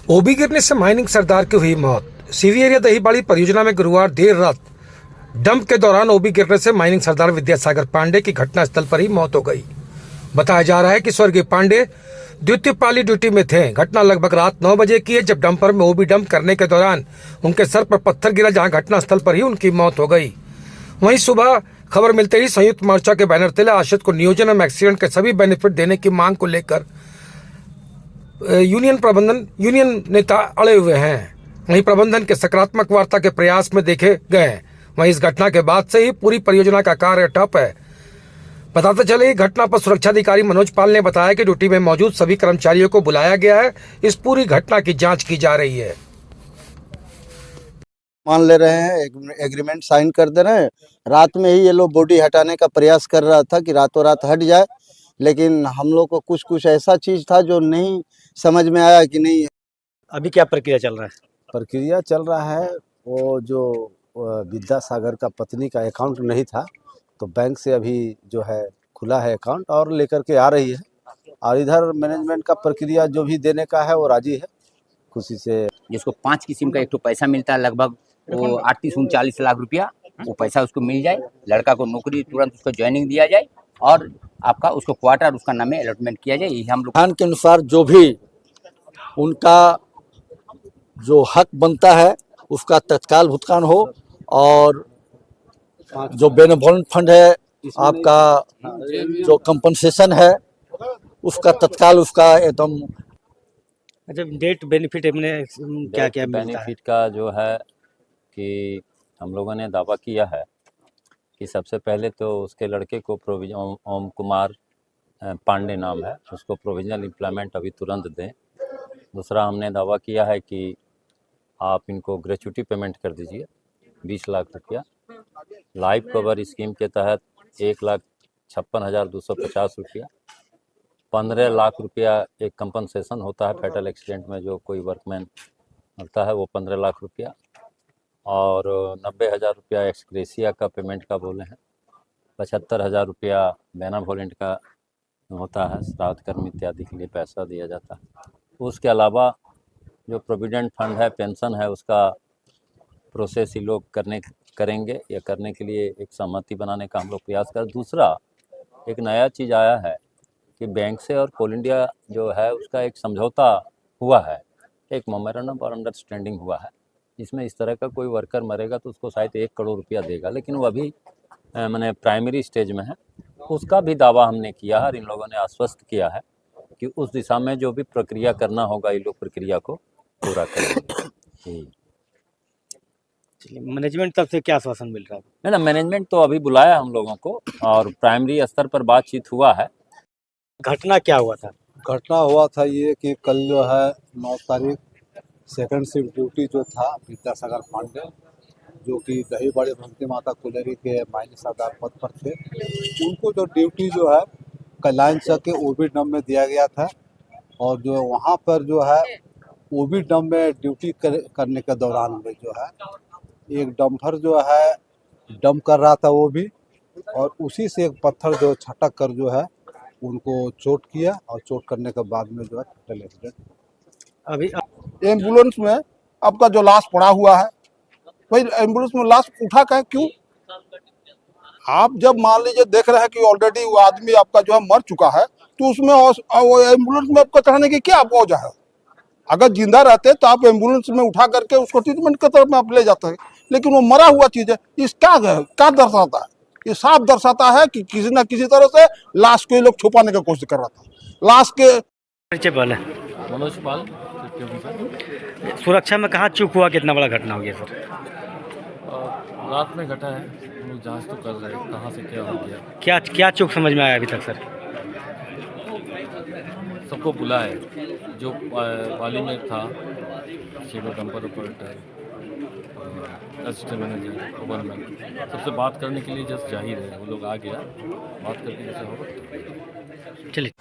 ओबी गिरने से माइनिंग सरदार की हुई मौत। सीवी एरिया दहीबाड़ी परियोजना में गुरुवार देर रात डंप के दौरान ओबी गिरने से माइनिंग सरदार विद्यासागर पांडे की घटनास्थल पर ही मौत हो गई। बताया जा रहा है कि स्वर्गीय पांडे द्वितीय पाली ड्यूटी में थे। घटना लगभग रात 9 बजे की है, जब डंपर में ओबी डंप करने के दौरान उनके सर पर पत्थर गिरा, जहां घटनास्थल पर ही उनकी मौत हो गई। वहीं सुबह खबर मिलते ही संयुक्त मोर्चा के बैनर तले आश्रित को नियोजन एवं एक्सीडेंट के सभी बेनिफिट देने की मांग को लेकर यूनियन नेता अड़े हुए हैं। वहीं प्रबंधन के सकारात्मक वार्ता के प्रयास में देखे गए। वहीं इस घटना के बाद से ही पूरी परियोजना का कार्य ठप है। बताते चले, घटना पर सुरक्षा अधिकारी मनोज पाल ने बताया कि ड्यूटी में मौजूद सभी कर्मचारियों को बुलाया गया है। इस पूरी घटना की जांच की जा रही है। मान ले रहे हैं, एग्रीमेंट साइन कर दे रहे हैं। रात में ही ये लोग बॉडी हटाने का प्रयास कर रहा था कि रातों रात हट जाए, लेकिन हम लोग को कुछ ऐसा चीज था जो नहीं समझ में आया कि नहीं। अभी क्या प्रक्रिया चल रहा है? प्रक्रिया चल रहा है, वो जो विद्यासागर का पत्नी का अकाउंट नहीं था, तो बैंक से अभी जो है खुला है अकाउंट और लेकर के आ रही है। और इधर मैनेजमेंट का प्रक्रिया जो भी देने का है वो राजी है खुशी से। जिसको 5 किस्म का एक तो पैसा मिलता है, लगभग वो 38-39 लाख रुपया, वो पैसा उसको मिल जाए। लड़का को नौकरी तुरंत उसको ज्वाइनिंग दिया जाए और आपका उसको क्वार्टर उसका नाम में अलॉटमेंट किया जाए। यही हम लोग प्लान के अनुसार जो भी उनका जो हक बनता है उसका तत्काल भुगतान हो, और जो बेनिफिट फंड है आपका जो कंपनसेशन है उसका तत्काल उसका एकदम। अच्छा, डेट बेनिफिट हमने क्या क्या बेनिफिट का जो है कि हम लोगों ने दावा किया है कि सबसे पहले तो उसके लड़के को प्रोविजन, ओम कुमार पांडे नाम है, उसको प्रोविजनल एम्प्लॉयमेंट अभी तुरंत दें। दूसरा हमने दावा किया है कि आप इनको ग्रेच्युटी पेमेंट कर दीजिए 20 लाख रुपया। लाइफ कवर स्कीम के तहत 1,56,250 रुपया। 15 लाख रुपया एक कंपनसेशन होता है फैटल एक्सीडेंट में, जो कोई वर्कमैन होता है वो 15 लाख रुपया। और 90,000 रुपया एक्सग्रेसिया का पेमेंट का बोले हैं। 75,000 रुपया बेनावोलेंट का होता है, श्राद्ध कर्म इत्यादि के लिए पैसा दिया जाता है। उसके अलावा जो प्रोविडेंट फंड है, पेंशन है, उसका प्रोसेस ही लोग करेंगे या करने के लिए एक सहमति बनाने का हम लोग प्रयास करें। दूसरा एक नया चीज़ आया है कि बैंक से और कोल इंडिया जो है उसका एक समझौता हुआ है, एक मेमोरेंडम और अंडरस्टैंडिंग हुआ है। इसमें इस तरह का कोई वर्कर मरेगा तो उसको शायद 1 करोड़ रुपया देगा, लेकिन वो अभी मैंने प्राइमरी स्टेज में है। उसका भी दावा हमने किया है और इन लोगों ने आश्वस्त किया है कि उस दिशा में जो भी प्रक्रिया करना होगा ये लोग प्रक्रिया को पूरा करेंगे। मैनेजमेंट तरफ से क्या आश्वासन मिल रहा है? नहीं ना, मैनेजमेंट तो अभी बुलाया हम लोगों को और प्राइमरी स्तर पर बातचीत हुआ है। घटना क्या हुआ था? घटना हुआ था ये कि कल जो है 9 तारीख सेकंड शिफ्ट ड्यूटी जो था विद्यासागर पांडे, जो कि दहीबाड़ी भक्ति माता कुलेरी के माइनिंग सरदार पद पर थे, उनको जो ड्यूटी जो है कल्याण चक के ओबी डंप में दिया गया था। और जो वहाँ पर जो है ओबी डंप में ड्यूटी करने के दौरान में जो है एक डंपर जो है डंप कर रहा था वो भी, और उसी से एक पत्थर जो छटक कर जो है उनको चोट किया, और चोट करने के बाद में जो है फैटल एक्सीडेंट। अभी एम्बुलेंस में आपका जो लाश पड़ा हुआ है, भाई एम्बुलेंस में लाश उठा के क्यों? आप जब मान लीजिए देख रहे हैं कि ऑलरेडी वो आदमी आपका जो है मर चुका है, तो उसमें वो एम्बुलेंस में आपको चढ़ाने की क्या वजह है? अगर जिंदा रहते तो आप एम्बुलेंस में उठा करके उसको ट्रीटमेंट के तरफ में आप ले जाते हैं, लेकिन वो मरा हुआ चीज है। इस क्या दर्शाता है? ये साफ दर्शाता है कि किसी न किसी तरह से लाश को ये लोग छुपाने की कोशिश कर रहा था। लाश के मनोज पाल। सुरक्षा में कहाँ चूक हुआ? कितना बड़ा घटना हो गया सर? रात में घटा है, हम लोग जाँच तो कर रहे हैं कहाँ से क्या हो गया। क्या चूक समझ में आया अभी तक सर? सबको बुला है, जो पाली में था shadow dumper operator, assistant manager, ओवरमैन, सबसे बात करने के लिए जस्ट जाहिर है वो लोग आ गया, बात करके जैसे होगा। चलिए।